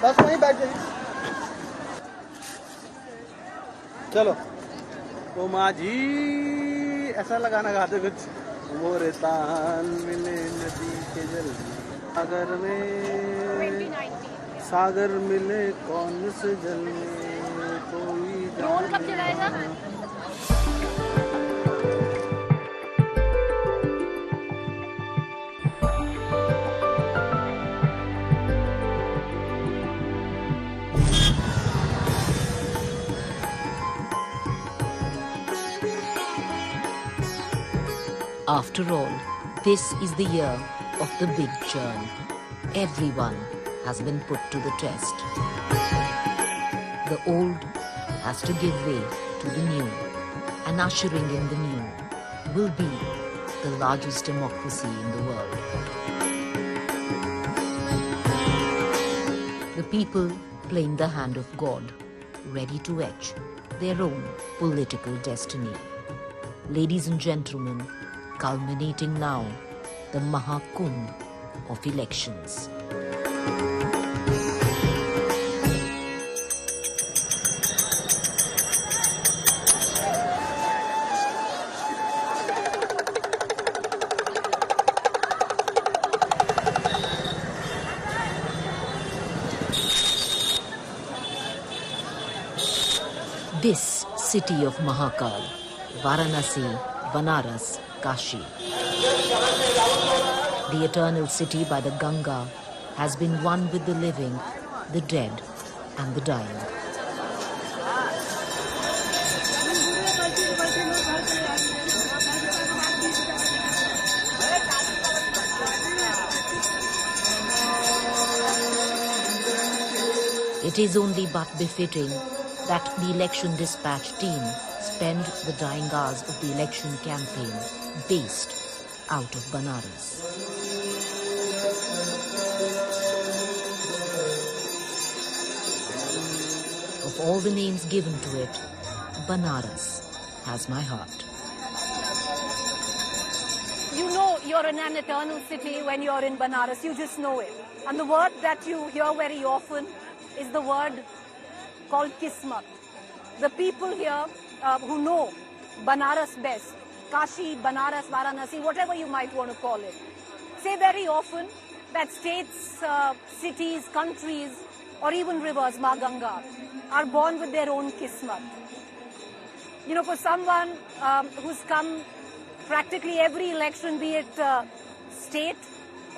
बस वहीं बैठ जाइए। चलो तो माझी ऐसा लगाना गाते कुछ। वो रेतान मिले नदी के जल सागर में, सागर मिले कौन से जल में कोई ड्रोन कब चलाएगा? After all, this is the year of the big churn. Everyone has been put to the test. The old has to give way to the new, and ushering in the new will be the largest democracy in the world. The people playing the hand of God, ready to etch their own political destiny. Ladies and gentlemen, culminating now, the Mahakumbh of elections. This city of Mahakal, Varanasi, Banaras, Kashi. The eternal city by the Ganga has been one with the living, the dead and the dying. It is only but befitting that the election dispatch team spend the dying hours of the election campaign based out of Banaras. Of all the names given to it, Banaras has my heart. You know you're in an eternal city when you're in Banaras. You just know it. And the word that you hear very often is the word called Kismat. The people here who know Banaras best, Kashi, Banaras, Varanasi, whatever you might want to call it, say very often that states, cities, countries, or even rivers, Ma Ganga, are born with their own Kismat. You know, for someone who's come practically every election, be it state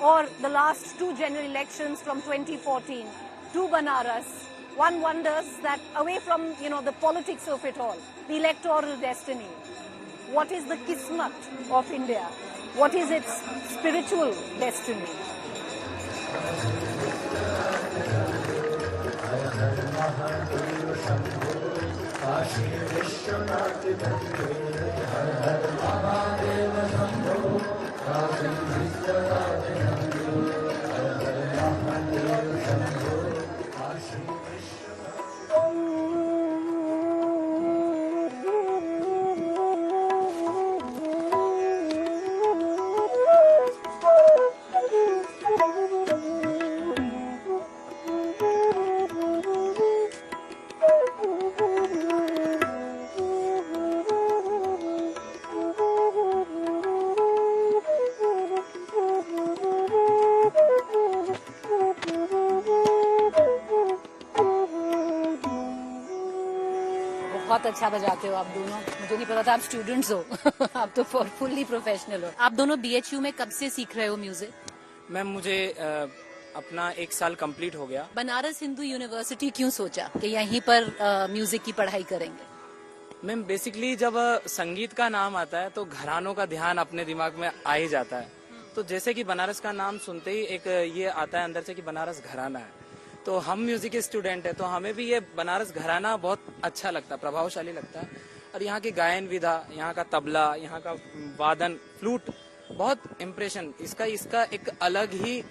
or the last two general elections from 2014 to Banaras, one wonders that away from, the politics of it all, the electoral destiny, what is the Kismat of India? What is its spiritual destiny? बहुत अच्छा बजाते हो आप दोनों, मुझे नहीं पता था आप स्टूडेंट्स हो आप तो फुल्ली प्रोफेशनल हो। आप दोनों बीएचयू में कब से सीख रहे हो म्यूजिक? मैम मुझे अपना 1 साल कंप्लीट हो गया। बनारस हिंदू यूनिवर्सिटी क्यों सोचा कि यहीं पर म्यूजिक की पढ़ाई करेंगे? मैम बेसिकली जब संगीत का नाम आता है तो घरानों का ध्यान अपने दिमाग में आ ही जाता है। तो जैसे कि बनारस का नाम सुनते ही एक ये आता है अंदर से कि बनारस घराना है, तो हम म्यूजिक के स्टूडेंट है तो हमें भी ये बनारस घराना बहुत अच्छा लगता है, प्रभावशाली लगता है। और यहाँ की गायन विधा, यहाँ का तबला, यहाँ का वादन, फ्लूट, बहुत इम्प्रेशन, इसका एक अलग ही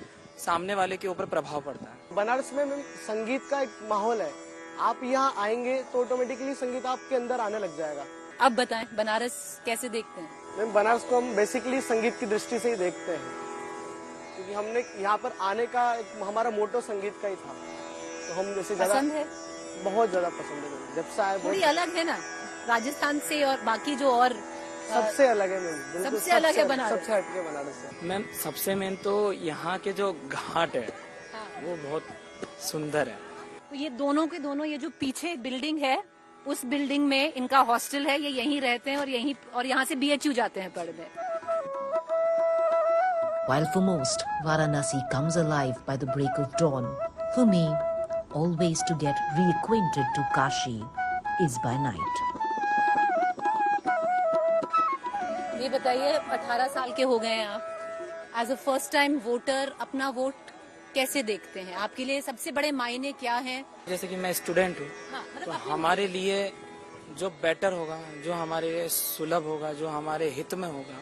सामने वाले के ऊपर प्रभाव पड़ता है। बनारस में संगीत का एक माहौल है, आप यहाँ आएंगे तो ऑटोमेटिकली संगीत आपके अंदर आने लग जाएगा। अब बताएं बनारस कैसे देखते हैं? मैम बनारस को हम बेसिकली संगीत की दृष्टि से ही देखते हैं, क्योंकि हमने यहाँ पर आने का हमारा मोटो संगीत का ही था। तो हम जैसे ज्यादा पसंद है? बहुत ज्यादा पसंद है मैम। जब से आए थोड़ी बहुत अलग है ना राजस्थान से, और बाकी जो और सबसे अलग है मैम, बिल्कुल सबसे अलग है बनारस। सबसे हटके बनारस है। मैम सबसे मेन तो यहाँ के जो घाट है वो बहुत सुंदर है। तो ये दोनों के दोनों, ये जो पीछे बिल्डिंग है उस बिल्डिंग में इनका हॉस्टल है, ये यहीं रहते हैं और यहाँ से BHU जाते हैं पढ़ने। While for most, Varanasi comes alive by the break of dawn, for me, always to get reacquainted to Kashi is by night. ये बताइए, 18 साल के हो गए हैं आप, as a first time voter अपना वोट कैसे देखते हैं? आपके लिए सबसे बड़े मायने क्या हैं? जैसे कि मैं स्टूडेंट हूँ, हाँ, तो हमारे लिए जो बेटर होगा, जो हमारे लिए सुलभ होगा, जो हमारे हित में होगा,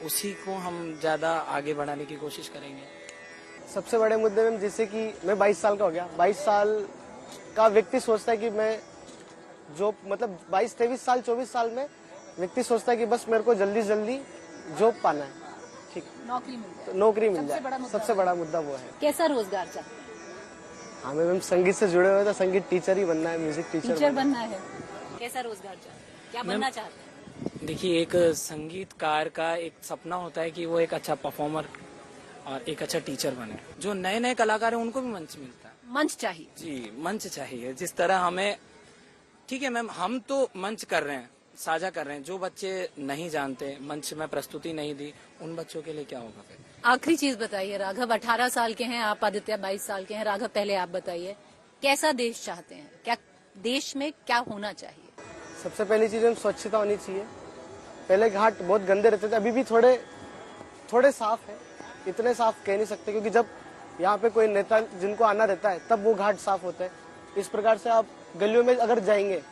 उसी को हम ज्यादा आगे बढ़ाने की कोशिश करेंगे। सबसे बड़े मुद्दे में जैसे कि मैं 22 साल का हो गया, 22 साल का व्यक्ति सोचता है कि मैं जो मतलब 22, 23 साल, 24 साल में व्यक्ति सोचता है कि बस मेरे को जल्दी जल्दी जॉब पाना है, ठीक, नौकरी मिल जाए, तो नौकरी मिल सबसे जाए। बड़ा मुद्दा सबसे बड़ा मुद्दा वो है। कैसा रोजगार चाहते हैं? हमें मैम संगीत से जुड़े हुए तो संगीत टीचर ही बनना है, म्यूजिक टीचर बनना है। कैसा रोजगार चाहते हैं? क्या बनना चाहते हैं? देखिए, एक संगीतकार का एक सपना होता है कि वो एक अच्छा परफॉर्मर और एक अच्छा टीचर बने। जो नए नए कलाकार हैं उनको भी मंच मिलता है। मंच चाहिए जी, मंच चाहिए। जिस तरह हमें, ठीक है मैम, हम तो मंच कर रहे हैं, साझा कर रहे हैं। जो बच्चे नहीं जानते, मंच में प्रस्तुति नहीं दी, उन बच्चों के लिए क्या होगा फिर? आखिरी चीज बताइए, राघव 18 साल के हैं, आप आदित्य 22 साल के हैं। राघव, पहले आप बताइए, कैसा देश चाहते हैं? क्या देश में क्या होना चाहिए? सबसे पहली चीज में स्वच्छता होनी चाहिए। पहले घाट बहुत गंदे रहते थे, अभी भी थोड़े साफ है, इतने साफ कह नहीं सकते, क्योंकि जब यहाँ पे कोई नेता जिनको आना रहता है तब वो घाट साफ होते हैं। इस प्रकार से आप गलियों में अगर जाएंगे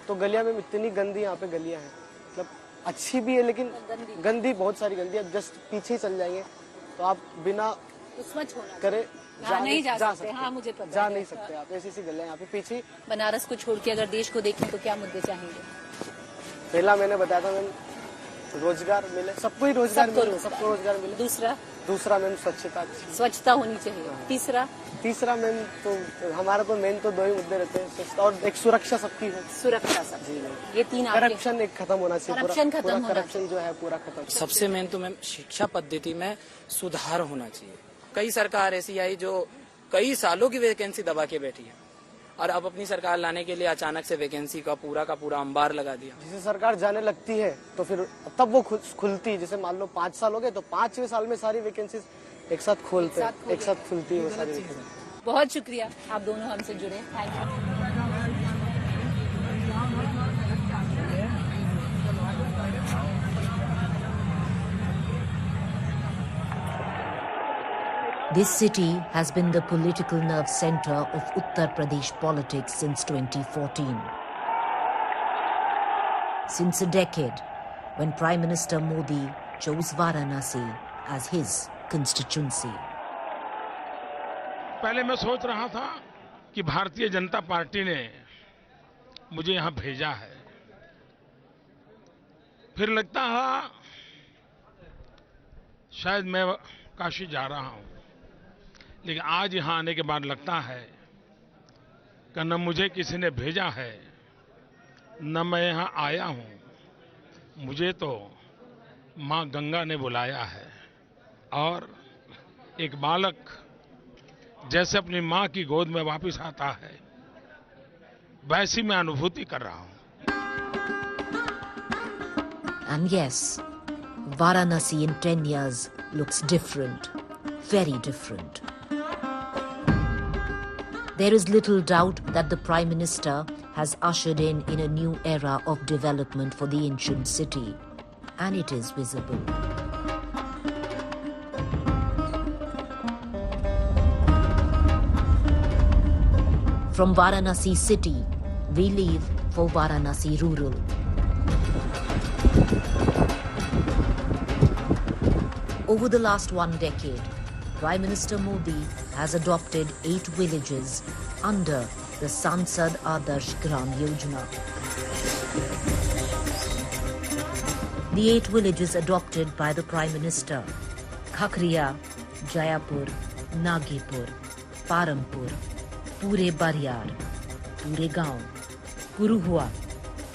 तो गलियां में इतनी गंदी यहाँ पे गलियां हैं, मतलब अच्छी भी है लेकिन गंदी, बहुत सारी गंदी। अब जस्ट पीछे ही चल जाएंगे तो आप बिना तो स्वच्छ होना करे नहीं जा सकते। हाँ, मुझे पता जा है। नहीं सकते आप, ऐसी सी गलियां यहाँ पे पीछे। बनारस को छोड़ के अगर देश को देखें तो क्या मुद्दे चाहेंगे? पहला मैंने बताया था मैम, रोजगार मिले, सबको ही रोजगार मिले, सबको रोजगार मिले। दूसरा मैम स्वच्छता होनी चाहिए। तीसरा मैम तो हमारा तो मेन तो दो ही मुद्दे रहते हैं, स्वच्छता और एक सुरक्षा सबकी है। सुरक्षा सब, जी मैम। ये तीन करप्शन एक खत्म होना चाहिए, करप्शन खत्म होना करप्शन जो है पूरा खत्म। सबसे मेन तो मैम शिक्षा पद्धति में सुधार होना चाहिए। कई सरकार ऐसी आई जो कई सालों की वैकेंसी दबा के बैठी है, और अब अपनी सरकार लाने के लिए अचानक से वैकेंसी का पूरा अंबार लगा दिया। जिसे सरकार जाने लगती है तो फिर तब वो खुलती है। जैसे मान लो 5 साल हो गए तो 5वें साल में सारी वैकेंसी एक साथ खोलते हैं, एक साथ खुलती है वो सारी वैकेंसी। बहुत शुक्रिया, आप दोनों हमसे जुड़े, thank you. This city has been the political nerve center of Uttar Pradesh politics since 2014. Since a decade, when Prime Minister Modi chose Varanasi as his constituency. पहले मैं सोच रहा था कि भारतीय जनता पार्टी ने मुझे यहां भेजा है, फिर लगता है शायद मैं काशी जा रहा हूं, लेकिन आज यहां आने के बाद लगता है कि न मुझे किसी ने भेजा है, न मैं यहां आया हूं, मुझे तो मां गंगा ने बुलाया है। और एक बालक जैसे अपनी मां की गोद में वापस आता है, वैसी मैं अनुभूति कर रहा हूं। And yes, Varanasi in 10 years looks different, very different. There is little doubt that the Prime Minister has ushered in a new era of development for the ancient city, and it is visible. From Varanasi city, we leave for Varanasi rural. Over the last 1 decade, Prime Minister Modi has adopted 8 villages under the Sansad Adarsh Gram Yojana. The 8 villages adopted by the Prime Minister: Khakriya, Jayapur, Nagipur, Parampur, पूरे बरियार, पूरे गांव, Kuruhua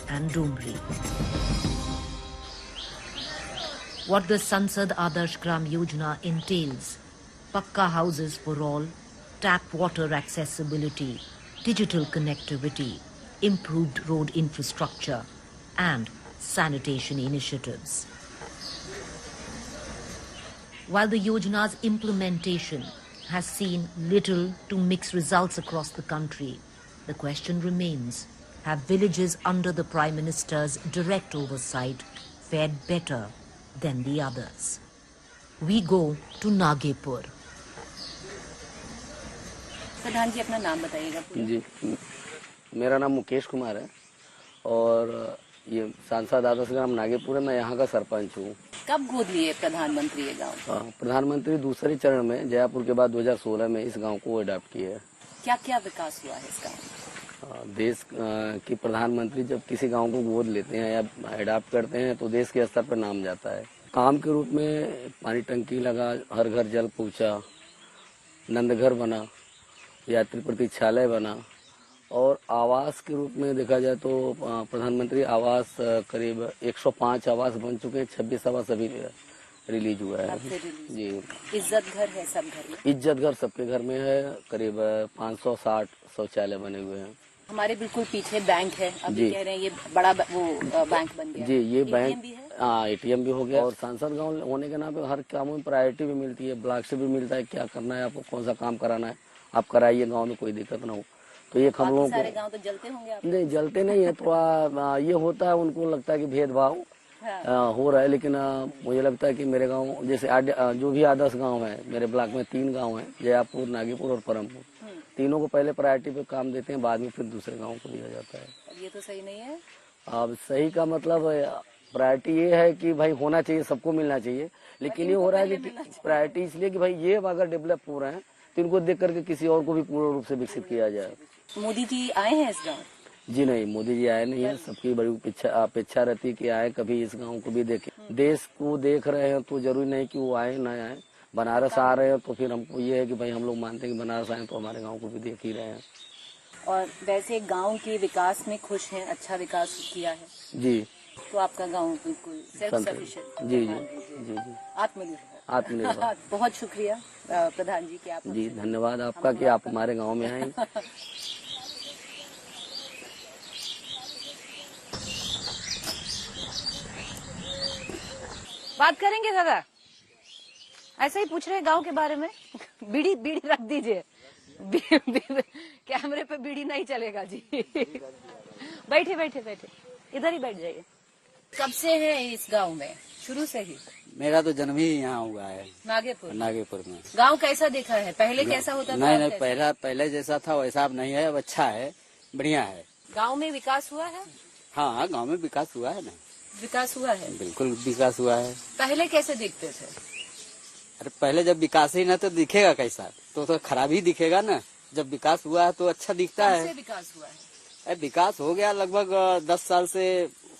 and Dumri. What the Sansad Adarsh Gram Yojana entails: Pakka houses for all, tap water accessibility, digital connectivity, improved road infrastructure, and sanitation initiatives. While the Yojana's implementation has seen little to mixed results across the country, the question remains: have villages under the Prime Minister's direct oversight fared better than the others? We go to Nagepur. प्रधान जी अपना नाम बताइएगा पूरा। जी, मेरा नाम मुकेश कुमार है और ये सांसद आदर्श ग्राम नागेपुर है। मैं यहाँ का सरपंच हूँ। कब गोद लिए प्रधानमंत्री ये गाँव? प्रधानमंत्री दूसरे चरण में जयपुर के बाद 2016 में इस गांव को अडॉप्ट किया है। क्या क्या विकास हुआ है इस गाँव? देश की प्रधानमंत्री जब किसी गांव को गोद लेते हैं या अडॉप्ट करते हैं तो देश के स्तर पर नाम जाता है। काम के रूप में पानी टंकी लगा, हर घर जल पहुंचा, नंदघर बना, यात्री प्रतीक्षालय बना और आवास के रूप में देखा जाए तो प्रधानमंत्री आवास करीब 105 आवास बन चुके हैं। 26 आवास अभी रिलीज हुआ है। जी, इज्जत घर है सब घर में? इज्जत घर सबके घर में है। करीब 560 शौचालय बने हुए हैं। हमारे बिल्कुल पीछे बैंक है, अभी कह रहे हैं ये बड़ा वो बैंक बन गया। जी, ये बैंक भी है? ATM भी हो गया और सांसद गांव होने के नाम पे हर काम में प्रायोरिटी भी मिलती है। ब्लॉक से भी मिलता है, क्या करना है आपको, कौन सा काम कराना है आप कराइए, गांव में कोई दिक्कत ना हो। तो ये हम लोगों सारे गांव तो जलते होंगे आप? नहीं, जलते नहीं है। थोड़ा ये होता है, उनको लगता है कि भेदभाव हो रहा है, लेकिन मुझे लगता है कि मेरे गांव जैसे जो भी आदर्श गांव है, मेरे ब्लॉक में 3 गांव हैं, जयापुर, नागेपुर और परमपुर। तीनों को पहले प्रायोरिटी पे काम देते हैं, बाद में फिर दूसरे गांव को दिया जाता है। ये तो सही नहीं है। अब सही का मतलब प्रायोरिटी ये है कि भाई होना चाहिए, सबको मिलना चाहिए, लेकिन ये हो रहा है कि प्रायोरिटी इसलिए कि भाई ये अगर डेवलप हो रहे हैं तो इनको देख करके किसी और को भी पूर्ण रूप से विकसित किया जाए। मोदी जी आए हैं इस गाँव? जी नहीं, मोदी जी आए नहीं है। सबकी बड़ी अपेक्षा रहती है कि आए, कभी इस गांव को भी देखें। देश को देख रहे हैं तो जरूरी नहीं कि वो आए ना आए। बनारस आ रहे हैं तो फिर हमको ये है कि भाई हम लोग मानते हैं कि बनारस आए तो हमारे गांव को भी देख ही रहे हैं। और वैसे गांव के विकास में खुश हैं, अच्छा विकास किया है? जी, तो आपका गांव बिल्कुल सेल्फ सफिशिएंट? जी जी जी जी, आत्मनिर्भर। बहुत शुक्रिया प्रधान जी कि आप। जी, धन्यवाद आपका कि आप हमारे गाँव में आए। बात करेंगे दादा, ऐसे ही पूछ रहे हैं गांव के बारे में। बीड़ी रख दीजिए, कैमरे पे बीड़ी नहीं चलेगा जी। बैठे बैठे बैठे, इधर ही बैठ जाइए। कब से है इस गांव में? शुरू से ही? मेरा तो जन्म ही यहाँ हुआ है, नागेपुर में। गांव कैसा देखा है? पहले कैसा होता था? नहीं, पहले जैसा था वैसा अब नहीं है, अब अच्छा है, बढ़िया है। गांव में विकास हुआ है? हाँ, गांव में विकास हुआ है ना। विकास हुआ है, बिल्कुल विकास हुआ है। पहले कैसे दिखते थे? अरे पहले जब विकास ही ना तो दिखेगा कैसा, तो खराब ही दिखेगा ना। जब विकास हुआ है तो अच्छा दिखता है। विकास हुआ है? अरे विकास हो गया, लगभग 10 साल से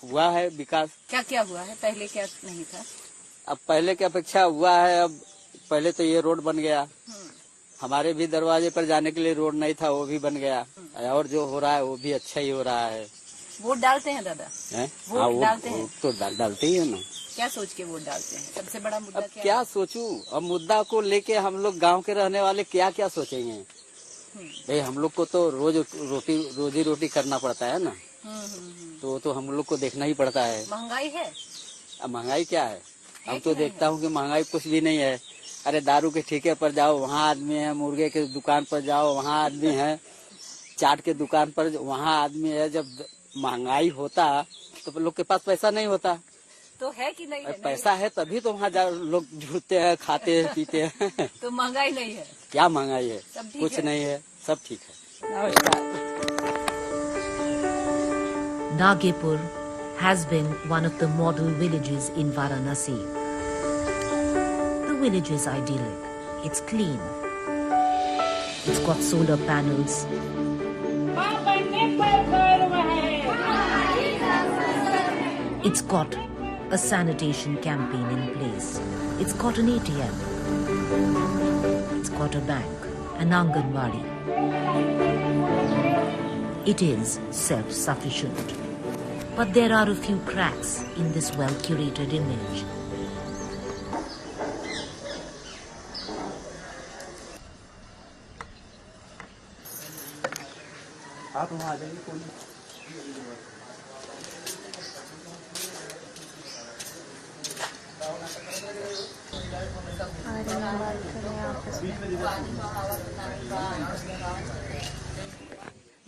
हुआ है विकास। क्या क्या हुआ है? पहले क्या नहीं था? अब पहले की अपेक्षा हुआ है। अब पहले तो ये रोड बन गया, हमारे भी दरवाजे पर जाने के लिए रोड नहीं था, वो भी बन गया। और जो हो रहा है वो भी अच्छा ही हो रहा है। वोट डालते हैं दादा? वोट डालते हैं? तो डालते ही है ना। क्या सोच के वोट डालते हैं? सबसे बड़ा मुद्दा अब क्या सोचूं? अब मुद्दा को लेके हम लोग गांव के रहने वाले क्या क्या सोचेंगे? भाई हम लोग को तो रोजी रोटी करना पड़ता है ना, तो हम लोग को देखना ही पड़ता है। महंगाई है? अब महंगाई क्या है? अब तो देखता हूँ कि महंगाई कुछ भी नहीं है। अरे दारू के ठेके पर जाओ, वहाँ आदमी है। मुर्गे के दुकान पर जाओ, वहाँ आदमी है। चाट के दुकान पर वहाँ आदमी है। जब महंगाई होता तो लोग के पास पैसा नहीं होता। तो है कि नहीं है? पैसा है तभी तो वहाँ लोग जुटते हैं, खाते हैं, पीते हैं। तो महंगाई नहीं है? क्या महंगाई है? कुछ नहीं है, सब ठीक है। नमस्कार। Nagepur has been one of the model villages in Varanasi. The village is idyllic. It's clean. It's got solar panels. It's got a sanitation campaign in place. It's got an ATM. It's got a bank, an Anganwadi. It is self-sufficient. But there are a few cracks in this well-curated image.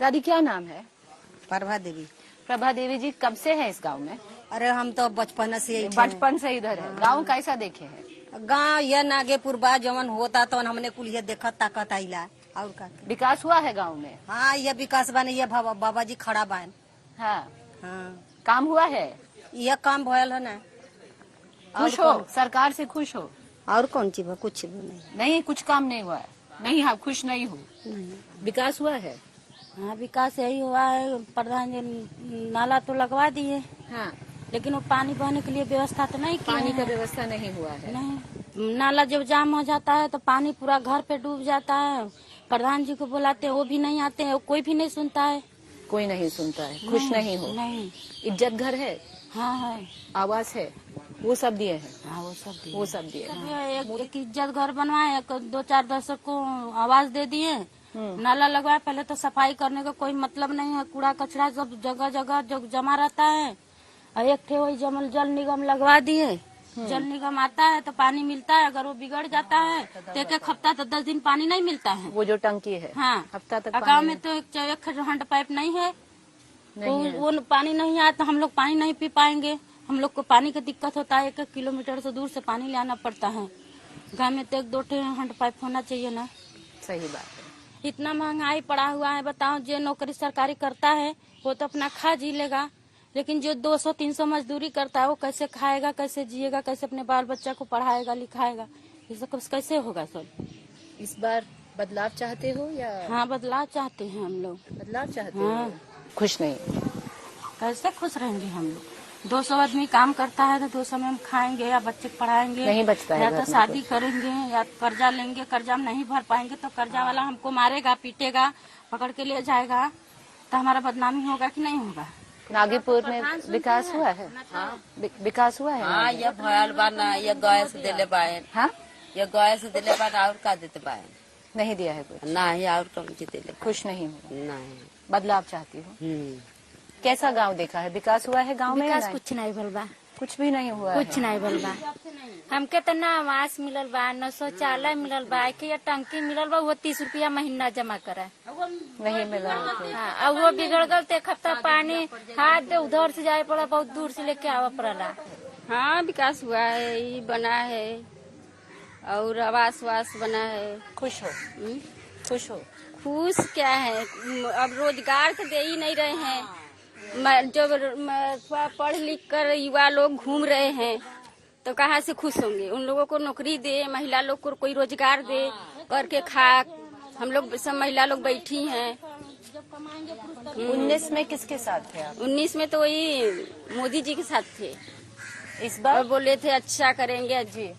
दादी क्या नाम है? प्रभा देवी। प्रभा देवी जी, कब से है इस गांव में? अरे हम तो बचपन से यही बचपन से इधर है। गांव कैसा देखे हैं? गाँव यह नागेपुर बा जवन होता तो हमने कुल ये देखा ताकत आइला और का। विकास हुआ है गांव में? हाँ यह विकास बने ये बाबा जी खड़ा बान। हाँ, हाँ काम हुआ है? यह काम भयल है ना। खुश हो? सरकार से खुश हो? और कौन चीज कुछ भी नहीं। नहीं, कुछ काम नहीं हुआ है? नहीं, आप खुश नहीं हो? विकास हुआ है? हाँ विकास यही हुआ है, प्रधान जी नाला तो लगवा दिए। हाँ, लेकिन वो पानी बहने के लिए व्यवस्था तो नहीं की पानी का है। व्यवस्था नहीं हुआ है। नहीं, नाला जब जाम हो जाता है तो पानी पूरा घर पे डूब जाता है। प्रधान जी को बुलाते हैं वो भी नहीं आते हैं, कोई भी नहीं सुनता है। कोई नहीं सुनता है। खुश नहीं हो? नहीं। इज्जत घर है? हाँ है। आवास है? वो सब दिए हैं? हाँ वो सब दिए। वो सब दिए हैं। एक इज्जत घर बनवाए, 2-4 दशक को आवाज दे दिए। नाला लगवाए, पहले तो सफाई करने का कोई मतलब नहीं है, कूड़ा कचरा सब जगह जगह जमा रहता है। और एक ठे वही जल निगम लगवा दिए। जल निगम आता है तो पानी मिलता है, अगर वो बिगड़ जाता है तो एक हफ्ता तो 10 दिन पानी नहीं मिलता है। वो जो टंकी है? हाँ, हफ्ता तक गाँव में तो एक हैंड पाइप नहीं है, वो पानी नहीं आया तो हम लोग पानी नहीं पी पाएंगे। हम लोग को पानी की दिक्कत होता है, 1 किलोमीटर से दूर से पानी लाना पड़ता है। गाँव में तो 1-2 हैंड पाइप होना चाहिए ना। सही बात है। इतना महंगाई पड़ा हुआ है, बताओ। जो नौकरी सरकारी करता है वो तो अपना खा जी लेगा, लेकिन जो 200-300 मजदूरी करता है वो कैसे खाएगा, कैसे जिएगा, कैसे अपने बाल बच्चा को पढ़ाएगा लिखाएगा? ये सब कैसे होगा सब? इस बार बदलाव चाहते हो या? हाँ बदलाव चाहते हैं हम लोग। बदलाव चाहते हाँ। हो? खुश नहीं? कैसे खुश रहेंगे हम लोग? 200 आदमी काम करता है तो 200 में हम खाएंगे या बच्चे को पढ़ाएंगे? नहीं बचता है। या तो शादी करेंगे या कर्जा लेंगे, कर्जा में नहीं भर पाएंगे तो कर्जा वाला हमको मारेगा, पीटेगा, पकड़ के ले जाएगा, तो हमारा बदनामी होगा कि नहीं होगा? नागेपुर में विकास हुआ है? विकास हुआ है? हाँ ये भयल बा ना, ये गैस दिले बायन। हाँ, ये गैस दिले बा और का देते बायन? नहीं दिया है कुछ? नहीं और कौन चीज दिले? खुश नहीं हो? नहीं। बदलाव चाहती हो? कैसा गांव देखा है? विकास हुआ है गांव में? विकास कुछ नहीं भल बा, कुछ भी नहीं हुआ है? कुछ नहीं भल बा। हमके तो ना आवास मिलल बा, न शौचालय मिलल बा, कि टंकी मिलल बा, वो 30 रुपया महीना जमा करे नहीं मिला। हाँ, अब वो बिगड़ गल तो 1 हफ्ता पानी हाथ दे उधर से जाए पड़ा, बहुत दूर से लेके आवा पड़ा। हाँ विकास हुआ है, ये बना है और आवास वास बना है। खुश हो? खुश हो? खुश क्या है, अब रोजगार तो दे ही नहीं रहे हैं। जब पढ़ लिख कर युवा लोग घूम रहे हैं तो कहाँ से खुश होंगे? उन लोगों को नौकरी दे, महिला लोग को कोई रोजगार दे, करके खा। हम लोग सब महिला लोग बैठी हैं। 19 में किसके साथ थे आप? 19 में तो वही मोदी जी के साथ थे। इस बार और बोले थे अच्छा करेंगे जी।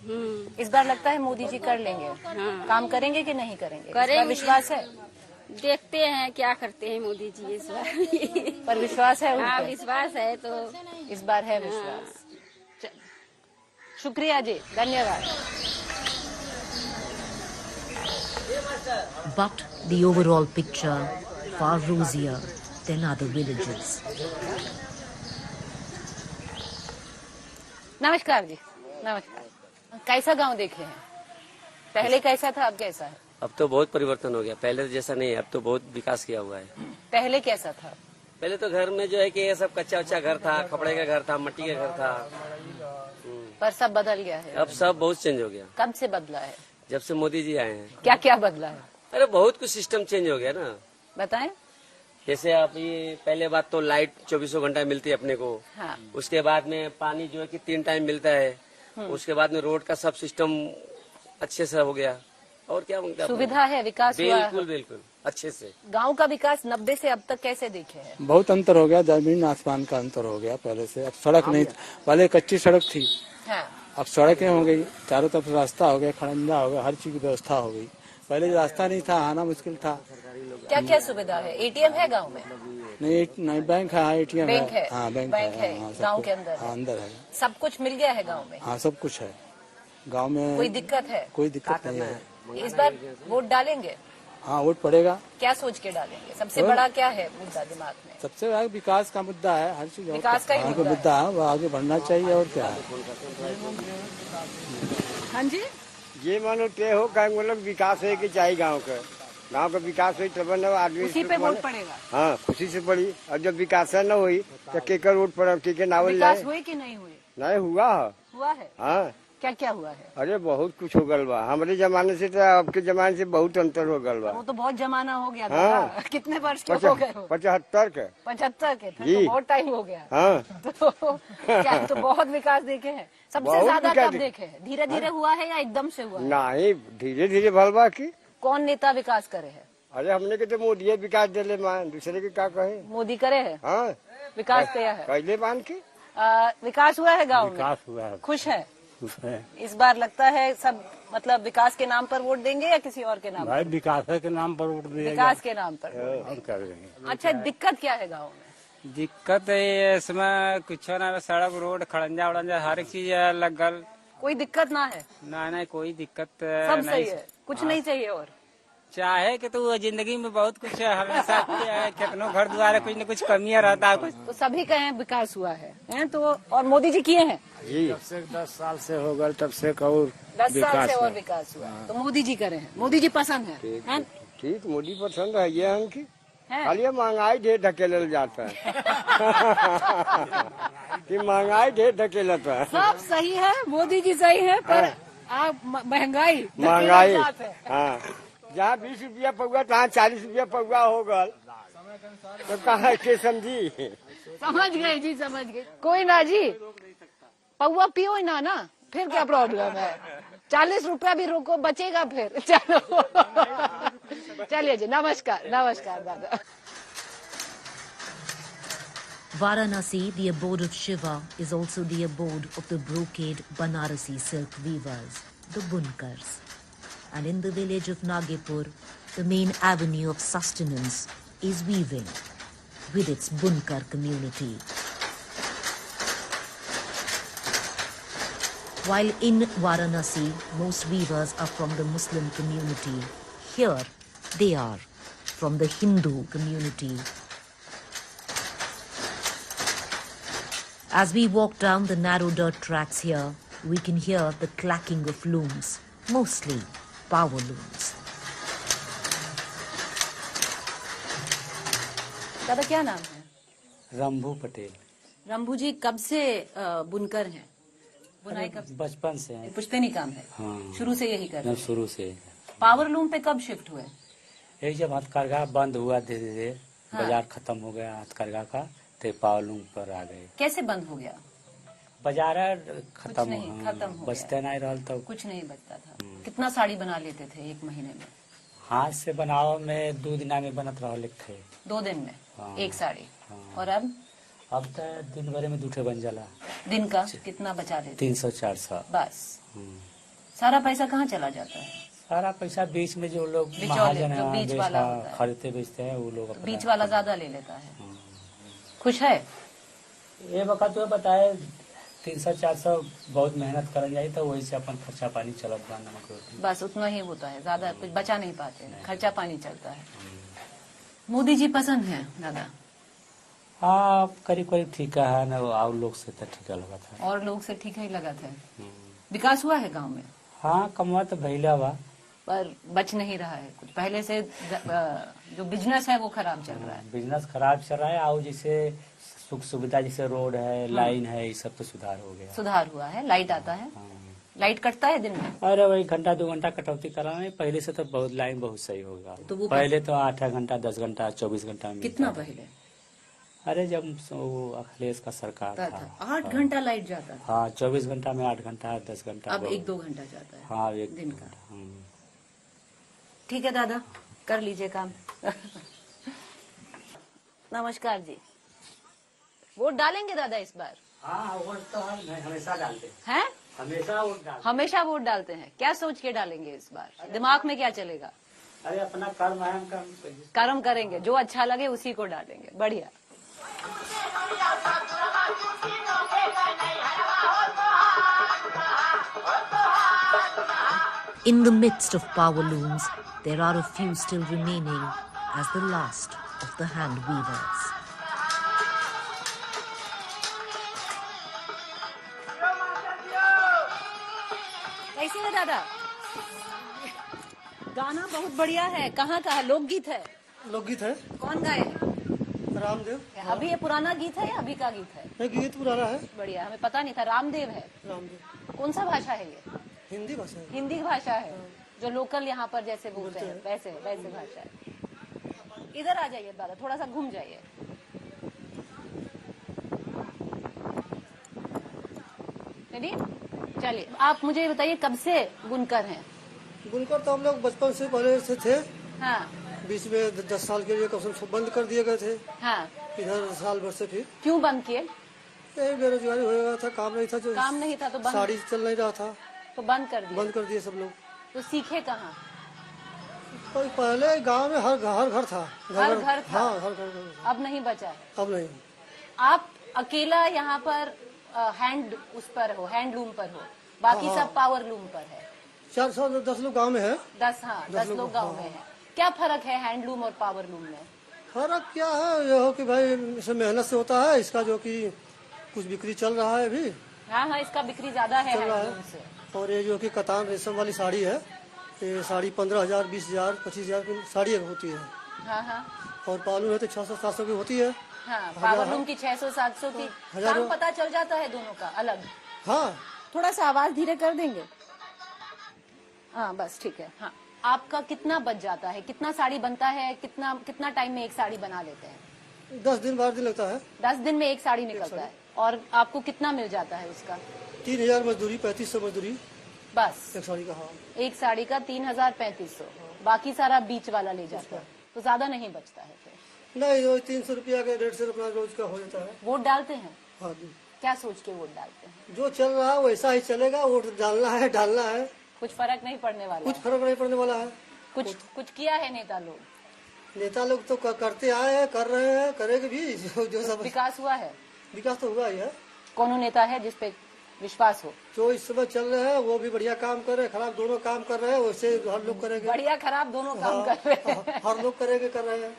इस बार लगता है मोदी जी कर लेंगे। हाँ। काम करेंगे कि नहीं करेंगे? करेंगे। विश्वास है? देखते हैं क्या करते हैं मोदी जी इस बार। पर विश्वास है उन हाँ पे? विश्वास है तो इस बार है विश्वास। शुक्रिया जी, धन्यवाद। But the overall picture far rosier than other villages. नमस्कार जी, नमस्कार। कैसा गांव देखे हैं? पहले कैसा था, अब कैसा है? अब तो बहुत परिवर्तन हो गया, पहले जैसा नहीं है, अब तो बहुत विकास किया हुआ है। पहले कैसा था? पहले तो घर में जो है कि ये सब कच्चा उच्चा घर था, खपड़े का घर था, मिट्टी का घर था। पर सब बदल गया है। अब सब बहुत चेंज हो गया। कब से बदला है? जब से मोदी जी आए हैं। क्या क्या बदला है? अरे बहुत कुछ सिस्टम चेंज हो गया ना। बताएं। जैसे आप ये पहले बात तो लाइट 24 घंटा मिलती है अपने को। हाँ। उसके बाद में पानी जो है कि 3 टाइम मिलता है। उसके बाद में रोड का सब सिस्टम अच्छे से हो गया। और क्या मांगता है? सुविधा है, विकास हुआ है। बिल्कुल बिल्कुल अच्छे से। गांव का विकास 90 से अब तक कैसे देखे हैं? बहुत अंतर हो गया, जमीन आसमान का अंतर हो गया। पहले से अब सड़क नहीं, पहले कच्ची सड़क थी। हाँ। अब सड़कें हो गई, चारों तरफ रास्ता हो गया, खड़ंजा हो गया, हर चीज की व्यवस्था हो गई। पहले रास्ता नहीं था, आना मुश्किल था। क्या क्या सुविधा है? एटीएम है गांव में? नहीं बैंक है, एटीएम बैंक है? हाँ बैंक है हाँ, सब गांव कुछ- के अंदर हाँ, अंदर है। सब कुछ मिल गया है गांव में? हाँ सब कुछ है गांव में। कोई दिक्कत है? कोई दिक्कत नहीं है। इस बार वोट डालेंगे? हाँ वोट पड़ेगा। क्या सोच के डालेंगे? सबसे बड़ा क्या है मुद्दा दिमाग में? सबसे बड़ा विकास का मुद्दा है, हर चीज विकास का ही मुद्दा है, वो आगे बढ़ना चाहिए और क्या है। हाँ जी, ये मानो तय हो कहीं मतलब विकास है कि चाहिए गांव का विकास हुई तब न आदमी उसी पे वोट पड़ेगा। हाँ खुशी से पड़ी, और जब विकास न हुई तो केकर वोट पड़ा, के नावल विकास हुए कि नहीं हुए? नहीं हुआ है। हाँ क्या क्या हुआ है? अरे बहुत कुछ हो गल बा, हमारे जमाने से तो आपके जमाने से बहुत अंतर हो गल बा। वो तो बहुत जमाना हो गया था। हाँ। कितने वर्ष के हो गए? 75 के। 75 के थे जी। तो बहुत टाइम हो गया। हाँ तो क्या तो बहुत विकास देखे हैं? सबसे बहुत ज्यादा विकास कब देखे हैं? धीरे धीरे हुआ है या एकदम से हुआ है? नहीं धीरे धीरे भलवा की। कौन नेता विकास करे है? अरे हमने के तो मोदी विकास दिले मान, दूसरे के क्या कहे। मोदी करे है? हाँ विकास किया है? कैले मान के विकास हुआ है गाँव में? विकास हुआ है, खुश है? खुश है इस बार लगता है सब मतलब विकास के नाम पर वोट देंगे या किसी और के नाम पर? भाई। विकास के नाम पर वोट दिया विकास के नाम पर। और क्या करेंगे। अच्छा, दिक्कत क्या है गाँव में? दिक्कत है इसमें कुछ ना, सड़क रोड खड़ंजा उड़ंजा हर एक चीज लगल। कोई दिक्कत ना है? ना कोई दिक्कत सब सही है, कुछ नहीं चाहिए और? चाहे कि तो जिंदगी में बहुत कुछ है, हमेशा कितनों घर द्वार कुछ न कुछ कमियां रहता है कुछ। तो सभी कहे विकास हुआ है तो, और मोदी जी किए हैं? जी 10 साल से हो गए, तब से और 10 साल से और विकास हुआ। तो मोदी जी करे हैं, मोदी जी पसंद है? ठीक मोदी पसंद है ये हमकी। हैं? खाली महंगाई ढेर ढकेलल जाता है कि महंगाई ढेर ढकेलता है। सब सही है, मोदी जी सही है, पर आप महंगाई हाँ जहाँ 20 रुपया पौआ तहाँ 40 रुपया पौआ हो गल, तो कहाँ के समझी। समझ गए जी, समझ गए। कोई ना जी, पौआ पियो ही ना फिर क्या प्रॉब्लम है? 40 रुपया भी रोको, बचेगा फिर। चलो चलिए जी, नमस्कार नमस्कार दादा। Varanasi, the abode of Shiva, is also the abode of the brocade Banarasi silk weavers, the Bunkars. And in the village of Nagepur, the main avenue of sustenance is weaving, with its Bunkar community. While in Varanasi, most weavers are from the Muslim community, here they are from the Hindu community. As we walk down the narrow dirt tracks here, we can hear the clacking of looms, mostly power looms. दादा क्या नाम है? रंभू पटेल। रंभू जी कब से बुनकर हैं? बुनाई कब? बचपन से है। पुश्तैनी काम है? हाँ शुरू से यही कर रहे हैं? शुरू से। पावर लूम पे कब शिफ्ट हुए? एक जब हथकरघा बंद हुआ धीरे धीरे, हाँ। बाजार खत्म हो गया हथकरघा का, तो पावर लूम पर आ गए। कैसे बंद हो गया? बाजार खत्म खत्म हो बचते नहीं रहल तो कुछ नहीं बचता था। कितना साड़ी बना लेते थे एक महीने में? हाथ से बनाओ में 2 दिन में बनत रहा थे। 2 दिन में हाँ। एक साड़ी? हाँ। और अब तो दिन भर में 2 ठे बन जाला। दिन का कितना बचा लेते? 300-400 बस। सारा पैसा कहाँ चला जाता है? सारा पैसा बीच में जो लोग बिचौले, महाजन जो बीच वाला होता है। खरीदते बेचते हैं वो लोग बीच वाला ज्यादा ले लेता है। खुश है? ये वक्त तो बताए 300-400 बहुत मेहनत कर जाए तो वही से अपन खर्चा पानी चलत बा, नमक रोटी बस उतना ही होता है, ज्यादा कुछ बचा नहीं पाते, खर्चा पानी चलता है। मोदी जी पसंद है दादा? हाँ करीब करीब ठीक है ना, और लोग से तो ठीक लगा था। और लोग से ठीक ही लगा था। विकास हुआ है गांव में? हाँ कमवा तो भैला बा, पर बच नहीं रहा है कुछ। पहले से जो बिजनेस है वो खराब चल रहा है। बिजनेस खराब चल रहा है, और जैसे सुख सुविधा जैसे रोड है, लाइन है, ये सब तो सुधार हो गया। सुधार हुआ है, लाइट आता है? लाइट कटता है दिन में? अरे वही घंटा 2 घंटा कटौती करा है, पहले से तो बहुत लाइन बहुत सही होगा। तो वो पहले तो 8 घंटा 10 घंटा 24 घंटा में कितना पहले? अरे जब वो अखिलेश का सरकार था 8 घंटा लाइट जाता था। हाँ 24 घंटा में 8 घंटा 10 घंटा। अब 1-2 घंटा जाता है। हाँ 1 दिन का। ठीक है दादा, कर लीजिए काम। नमस्कार जी, वोट डालेंगे दादा इस बार? हाँ वोट तो हम हमेशा डालते हैं। हमेशा वोट डालते हैं। क्या सोच के डालेंगे इस बार? दिमाग में क्या चलेगा? अरे अपना कर्म है, हम कर्म करेंगे, जो अच्छा लगे उसी को डालेंगे। बढ़िया। In the midst of power looms, there are a few still remaining as the last of the hand weavers. कैसी है दादा? गाना बहुत बढ़िया है। कहाँ का है? लोकगीत है? लोकगीत है। कौन गाए? रामदेव। अभी ये पुराना गीत है या अभी का गीत है? नहीं, गीत पुराना है। बढ़िया, हमें पता नहीं था। रामदेव है। रामदेव। कौन सा भाषा है ये? हिंदी भाषा है। हिंदी भाषा है, जो लोकल यहाँ पर जैसे बोलते हैं वैसे वैसे भाषा है। इधर आ जाइए दादा, थोड़ा सा घूम जाइए। रेडी? चलिए, आप मुझे बताइए कब से बुनकर हैं? बुनकर तो हम लोग बचपन से पहले से थे। हाँ। बीच में 10 साल के लिए कसम बंद कर दिए गए थे। हाँ। इधर साल भर से फिर। क्यों बंद किए? बेरोजगारी हो गया था, काम नहीं था, जो काम नहीं था तो बंद। साड़ी चल नहीं रहा था तो बंद कर दिए। बंद कर दिए सब लोग। तो सीखे कहाँ? तो पहले गांव में हर घर था। हर घर था। हाँ, हर घर। अब नहीं बचा है। अब नहीं। आप अकेला यहाँ पर हैंड उस पर हो, हैंडलूम पर हो, बाकी हाँ, सब पावर लूम पर है। 410 लोग गांव में है। 10 लोग गांव में है। क्या फर्क है हैंडलूम और पावर लूम में? फर्क क्या है, ये हो कि भाई इसमें मेहनत से होता है। इसका जो कि कुछ बिक्री चल रहा है अभी। हाँ, इसका बिक्री ज्यादा है हैंडलूम से। और ये जो कि कतान रेशम वाली साड़ी है, ये साड़ी 15,000, 20,000, 25,000 की साड़ी होती है। हाँ। और पालू है तो 600-700 की होती है। हाँ, पावर लूम की 600-700 की। काम पता चल जाता है दोनों का अलग। हाँ। थोड़ा सा आवाज धीरे कर देंगे? हाँ, बस ठीक है। हाँ, आपका कितना बच जाता है? कितना साड़ी बनता है? कितना टाइम में एक साड़ी बना लेते हैं? 10 दिन 12 दिन लगता है। 10 दिन में एक साड़ी निकलता है। और आपको कितना मिल जाता है उसका? 3,000 मजदूरी, 3,500 मजदूरी बस एक साड़ी का। हाँ, एक साड़ी का 3,000-3,500। बाकी सारा बीच वाला ले जाता है, तो ज्यादा नहीं बचता है फिर? नहीं, वो 300 रुपया के रेट से अपना रोज का हो जाता है। वोट डालते हैं? हाँ जी। क्या सोच के वोट डालते हैं? जो चल रहा है वैसा ही चलेगा। वोट डालना है। कुछ फर्क नहीं पड़ने वाला? कुछ फर्क नहीं पड़ने वाला है। कुछ किया है नेता लोग? नेता लोग तो करते आए हैं, कर रहे हैं, करेंगे भी। जो सब विकास हुआ है? विकास तो हुआ ही है। कौन नेता है जिसपे विश्वास हो? जो इस समय चल रहे हैं वो भी बढ़िया काम कर रहे हैं, खराब दोनों काम कर रहे हैं। वैसे हर लोग करेंगे। बढ़िया खराब दोनों काम कर रहे हैं। हर लोग करेंगे, कर रहे हैं।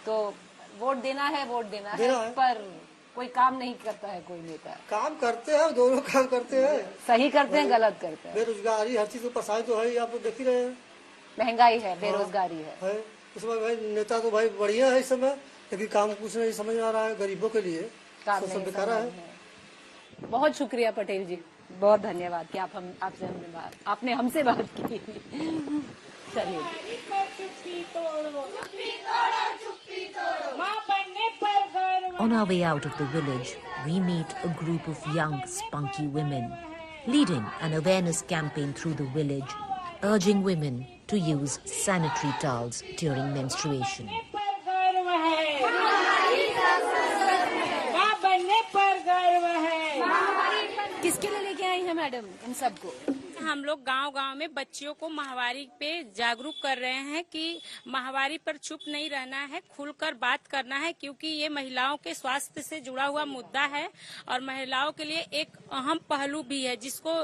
तो वोट देना है पर कोई काम नहीं करता है कोई नेता। काम करते हैं, दोनों काम करते हैं। सही करते हैं, गलत करते हैं। बेरोजगारी, हर चीज को परेशानी तो है, आप लोग देख ही रहे हैं। महंगाई है, बेरोजगारी है। इस समय भाई नेता तो भाई बढ़िया है इस समय, लेकिन काम कुछ नहीं समझ आ रहा है। गरीबों के लिए काम सब बेकार है। बहुत शुक्रिया पटेल जी, बहुत धन्यवाद कि आपने हमसे बात की। चलिए। On our way out of the village, we meet a group of young, spunky women, leading an awareness campaign through the village, urging women to use sanitary towels during menstruation. किसके लिए लेके आई है मैडम इन सबको? हम लोग गांव-गांव में बच्चियों को माहवारी पे जागरूक कर रहे हैं कि माहवारी पर चुप नहीं रहना है, खुलकर बात करना है, क्योंकि ये महिलाओं के स्वास्थ्य से जुड़ा हुआ मुद्दा है और महिलाओं के लिए एक अहम पहलू भी है, जिसको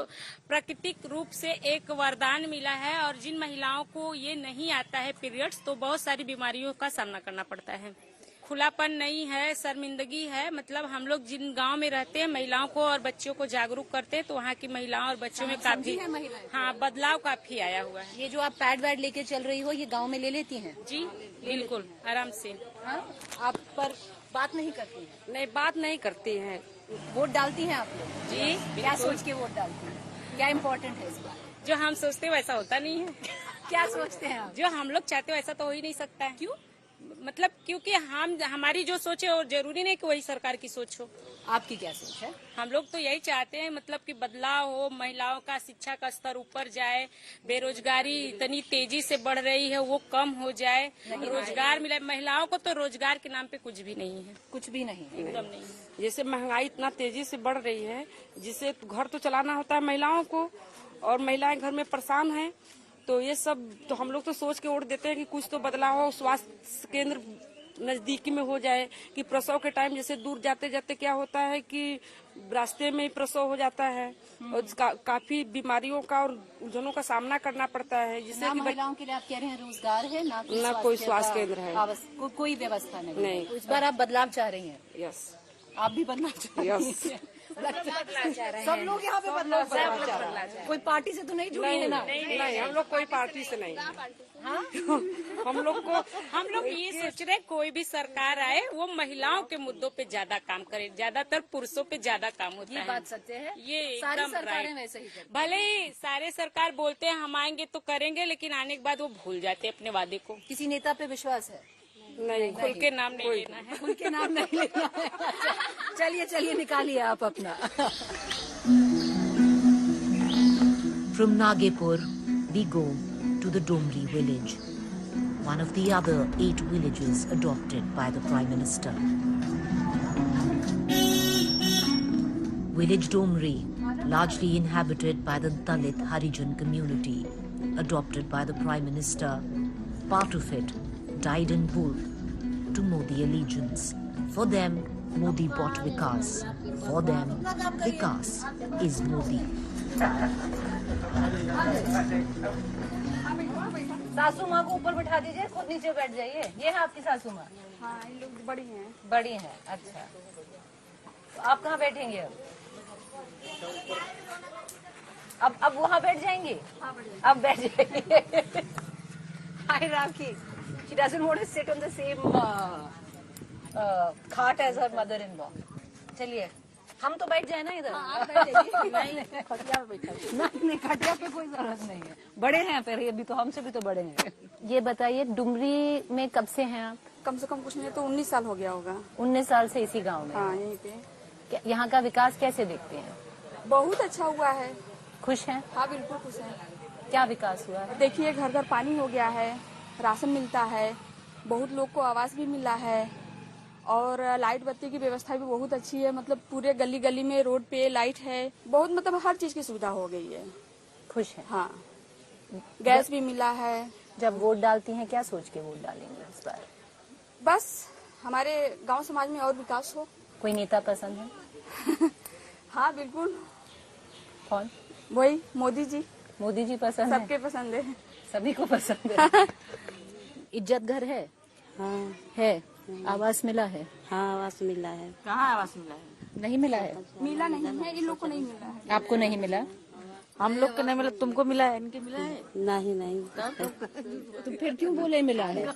प्राकृतिक रूप से एक वरदान मिला है। और जिन महिलाओं को ये नहीं आता है पीरियड्स, तो बहुत सारी बीमारियों का सामना करना पड़ता है। खुलापन नहीं है, शर्मिंदगी है। मतलब हम लोग जिन गांव में रहते हैं, महिलाओं को और बच्चों को जागरूक करते हैं, तो वहाँ की महिलाओं और बच्चों में काफी बदलाव काफी आया हुआ है। ये जो आप पैड वैड लेके चल रही हो, ये गांव में ले लेती हैं? जी बिल्कुल, आराम से। हाँ? आप पर बात नहीं करती हैं? नहीं, बात नहीं करती हैं। वोट डालती हैं आप लोग? जी। क्या सोच के वोट डालती हैं? क्या इम्पोर्टेंट है इस बार? जो हम सोचते वैसा होता नहीं है। क्या सोचते हैं आप? जो हम लोग चाहते वैसा तो हो ही नहीं सकता है। क्यों? मतलब क्योंकि हमारी जो सोच है और जरूरी नहीं कि वही सरकार की सोच हो। आपकी क्या सोच है? हम लोग तो यही चाहते हैं मतलब कि बदलाव हो, महिलाओं का शिक्षा का स्तर ऊपर जाए, बेरोजगारी इतनी तेजी से बढ़ रही है वो कम हो जाए, रोजगार मिले महिलाओं को। तो रोजगार के नाम पे कुछ भी नहीं है, कुछ भी नहीं, एकदम नहीं। जैसे महंगाई इतना तेजी से बढ़ रही है, जिससे घर तो चलाना होता है महिलाओं को, और महिलाएं घर में परेशान हैं। तो ये सब तो हम लोग तो सोच के वोट देते हैं कि कुछ तो बदलाव हो, स्वास्थ्य केंद्र नजदीकी में हो जाए, कि प्रसव के टाइम जैसे दूर जाते जाते क्या होता है कि रास्ते में ही प्रसव हो जाता है और काफी बीमारियों का और उलझनों का सामना करना पड़ता है, जिससे कि महिलाओं के लिए आप कह रहे हैं रोजगार है ना कोई स्वास्थ्य केंद्र है, कोई व्यवस्था नहीं। नहीं। तो इस बार आप बदलाव चाह रही हैं? यस, आप भी बदलाव चाह रही हैं? सब लोग यहाँ पे बदलाव चाह रहे हैं। कोई पार्टी से तो नहीं जुड़ी है ना? नहीं, हम लोग कोई पार्टी से नहीं। हाँ? हम लोग ये सोच रहे कोई भी सरकार आए वो महिलाओं के मुद्दों पे ज्यादा काम करे, ज्यादातर पुरुषों पे ज्यादा काम होता है। ये बात सत्य है, ये सारी एकदम सरकारें वैसे ही करती हैं। भले ही सारे सरकार बोलते हैं हम आएंगे तो करेंगे, लेकिन आने के बाद वो भूल जाते हैं अपने वादे को। किसी नेता पे विश्वास है? नहीं, खुल के नाम नहीं लेना है, खुल के नाम नहीं लेना है। चलिए निकालिए आप अपना। From Nagepur, we go to the Domri village, one of the other 8 villages adopted by the Prime Minister. Village Domri, largely inhabited by the Dalit Harijan community, adopted by the Prime Minister, part of it died in wolf to Modi allegiance. For them, Modi bought Vikas. For them, Vikas is Modi. सासू माँ को ऊपर बिठा दीजिए, खुद नीचे बैठ जाइए। ये है आपकी सासू माँ? हाँ, ये लोग बड़ी हैं। बड़ी हैं, अच्छा। तो आप कहाँ बैठेंगे अब वहाँ बैठ जाएंगे? अब बैठ जाइए। Hi Rakhi. She doesn't want to sit on the same cart as her mother-in-law. चलिए, हम तो बैठ जाए ना इधर। नहीं, खटिया पे बैठा। नहीं, खटिया पे कोई जरूरत नहीं है। बड़े हैं फिर, ये भी तो हमसे भी तो बड़े हैं। ये बताइए, डुमरी में कब से हैं आप? कम से कम कुछ नहीं तो 19 साल हो गया होगा। 19 साल से इसी गांव में? हाँ, यहीं पे। यहाँ का विकास कैसे देखते हैं? बहुत अच्छा हुआ है। खुश हैं? हाँ, बिल्कुल खुश हैं। क्या विकास हुआ है? देखिए, घर घर पानी हो गया है, राशन मिलता है, बहुत लोग को आवास भी मिला है, और लाइट बत्ती की व्यवस्था भी बहुत अच्छी है। मतलब पूरे गली गली में रोड पे लाइट है, बहुत मतलब हर चीज की सुविधा हो गई है। खुश है? हाँ, गैस भी मिला है। जब वोट डालती हैं, क्या सोच के वोट डालेंगे इस बार? बस हमारे गांव समाज में और विकास हो। कोई नेता पसंद है? हाँ, बिल्कुल। कौन? वही मोदी जी। मोदी जी पसंद है? सबके पसंद है, सभी को पसंद है। इज्जत घर है? हाँ है। आवास मिला है? हाँ, आवास मिला है। कहाँ आवास मिला है? नहीं मिला है? मिला नहीं है, इन लोग को नहीं मिला है। आपको नहीं मिला? हम लोग को नहीं मिला, तुमको मिला है, इनके मिला है? नहीं। तो फिर क्यों बोले मिला है?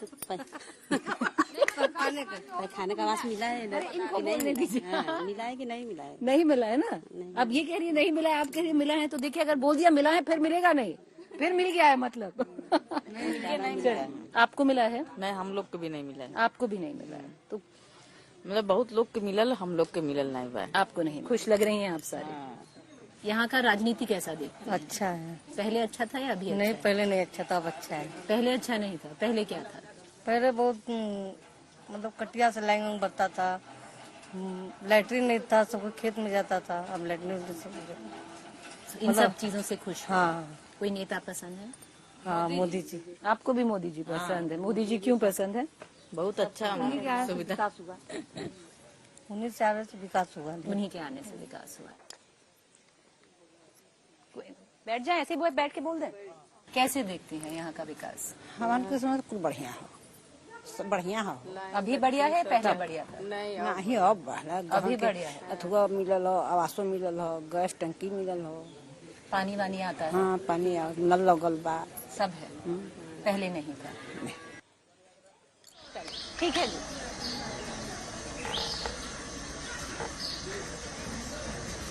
खाने का आवास मिला है? इनको बोलने दीजिए। मिला है कि नहीं मिला है? नहीं मिला है ना? अब ये कह रही है नहीं मिला है, आप कह रही है मिला है। तो देखिए, अगर बोल दिया मिला है फिर मिलेगा नहीं, फिर मिल गया है मतलब। आपको मिला है? नहीं, हम लोग को भी नहीं मिला है। आपको भी नहीं मिला है? तो मतलब बहुत लोग के मिलल, हम लोग के मिलल नहीं बा। आपको नहीं? खुश लग रही हैं आप सारे? यहाँ का राजनीति कैसा देखते हैं? अच्छा है। पहले अच्छा था या अभी अच्छा नहीं, है? पहले नहीं अच्छा था, अब अच्छा है। पहले अच्छा नहीं था? पहले क्या था? पहले बहुत मतलब कटिया से लाइन बनता था, लैट्रिन नहीं था, सबको खेत में जाता था, अब लैट्रिन इन सब चीजों से खुश? हाँ। कोई नेता पसंद है? हाँ, मोदी जी। आपको भी मोदी जी पसंद है? मोदी जी क्यों पसंद है? बहुत अच्छा सुविधा। 19 साल से विकास हुआ। उन्हीं के आने से विकास हुआ। बैठ जाए, ऐसे बैठ के बोल दें। कैसे देखते हैं यहाँ का विकास? हमारे को समझ कुछ बढ़िया हो, सब बढ़िया हो। अभी बढ़िया है, पहले बढ़िया था? नहीं, अब अभी बढ़िया है। अथवा मिलल हो, आवासो मिलल हो, गैस टंकी मिलल हो, पानी वानी आता है? हाँ, पानी नल लगल बा, सब है। पहले नहीं था? ठीक है जी।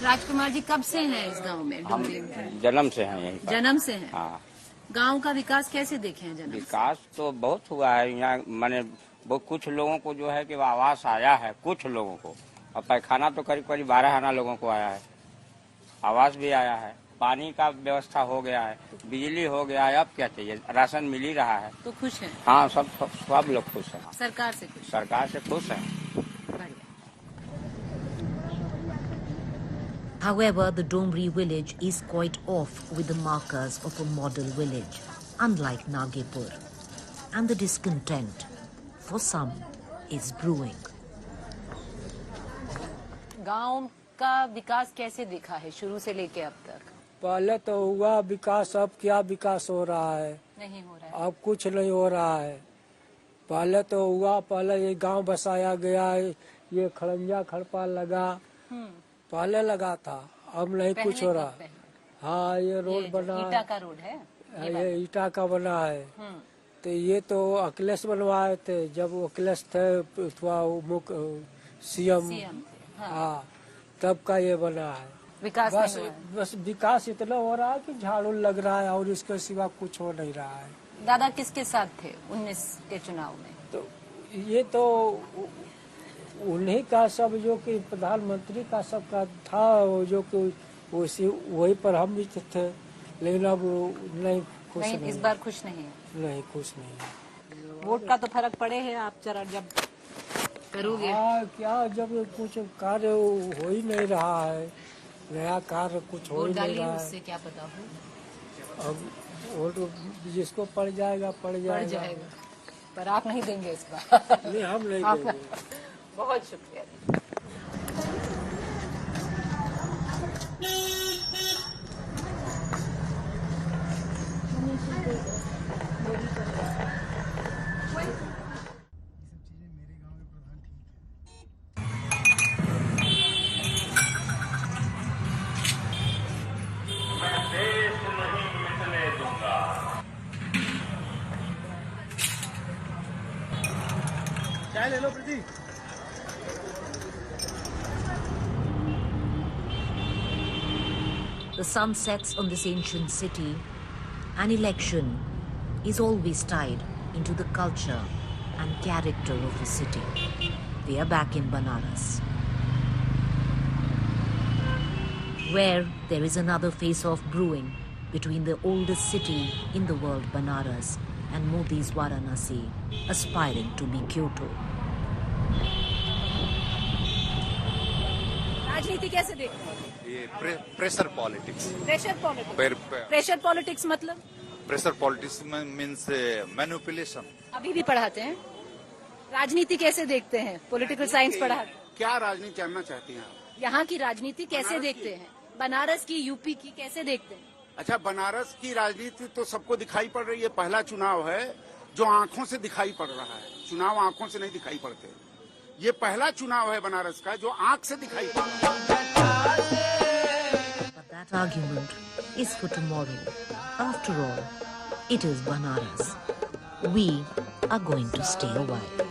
राजकुमार जी, कब से हैं इस गांव में? हम जन्म से हैं यहीं पर। जन्म से हैं? हाँ। गांव का विकास कैसे देखे हैं? जन्म विकास तो बहुत हुआ है यहाँ, माने वो कुछ लोगों को जो है कि आवास आया है, कुछ लोगों को। और पैखाना तो करीब करीब 12 आना लोगों को आया है, आवास भी आया है, पानी का व्यवस्था हो गया है, बिजली हो गया है। अब क्या चाहिए, राशन मिल ही रहा है। तो खुश हैं? हाँ, सब लोग खुश हैं। सरकार से खुश? सरकार से खुश हैं। However, the Domri village is quite off with the markers of a model village, unlike Nagepur. And the discontent, for some, is brewing. गांव का विकास कैसे दिखा है शुरू से लेके अब तक? पहले तो हुआ विकास, अब क्या विकास हो रहा है? नहीं हो रहा है। अब कुछ नहीं हो रहा है। पहले तो हुआ, पहले ये गांव बसाया गया, ये खड़ंजा खड़पा लगा, पहले लगा था, अब नहीं कुछ हो रहा। हाँ, ये रोड बना, ईटा का रोड है, ये ईटा का बना है। तो ये तो अखिलेश बनवाए थे, जब अखिलेश थे सीएम। हाँ, तब का ये बना है। विकास बस विकास इतना हो रहा है कि झाड़ू लग रहा है और इसके सिवा कुछ हो नहीं रहा है। दादा किसके साथ थे 19 के चुनाव में? तो ये तो उन्हीं का सब, जो कि प्रधानमंत्री का सबका था, जो कि वही पर हम भी थे, लेकिन अब नहीं खुश नहीं। इस बार खुश नहीं है? नहीं, खुश नहीं। वोट का तो फर्क पड़े है, आप जरा जब करोगे। हाँ, क्या, जब कुछ कार्य हो ही नहीं रहा है, नया कार्य कुछ हो ही नहीं रहा है। उससे क्या पता हो? अब वोट जिसको पड़ जाएगा पड़ जाएगा। पर आप नहीं देंगे इस बार? नहीं, हम नहीं देंगे। बहुत शुक्रिया। चाय ले लो प्रीति। The sun sets on this ancient city. An election is always tied into the culture and character of the city. We are back in Banaras, where there is another face-off brewing between the oldest city in the world, Banaras, and Modi's Varanasi, aspiring to be Kyoto. राजनीति कैसे देखते हैं? ये pressure politics. Pressure politics? Pressure politics मतलब? Pressure politics means manipulation. अभी भी पढ़ाते हैं। राजनीति कैसे देखते हैं? पॉलिटिकल साइंस पढ़ाते। क्या राजनीति जानना चाहती हैं आप? यहाँ की राजनीति कैसे देखते हैं? बनारस की, यूपी की कैसे देखते हैं? अच्छा, बनारस की राजनीति तो सबको दिखाई पड़ रही है। पहला चुनाव है जो आंखों से दिखाई पड़ रहा है। चुनाव आंखों से नहीं दिखाई पड़ते। ये पहला चुनाव है बनारस का जो आंख से दिखाई पड़ रहा है। But that argument is for tomorrow. After all, it is Banaras. We are going to stay a while.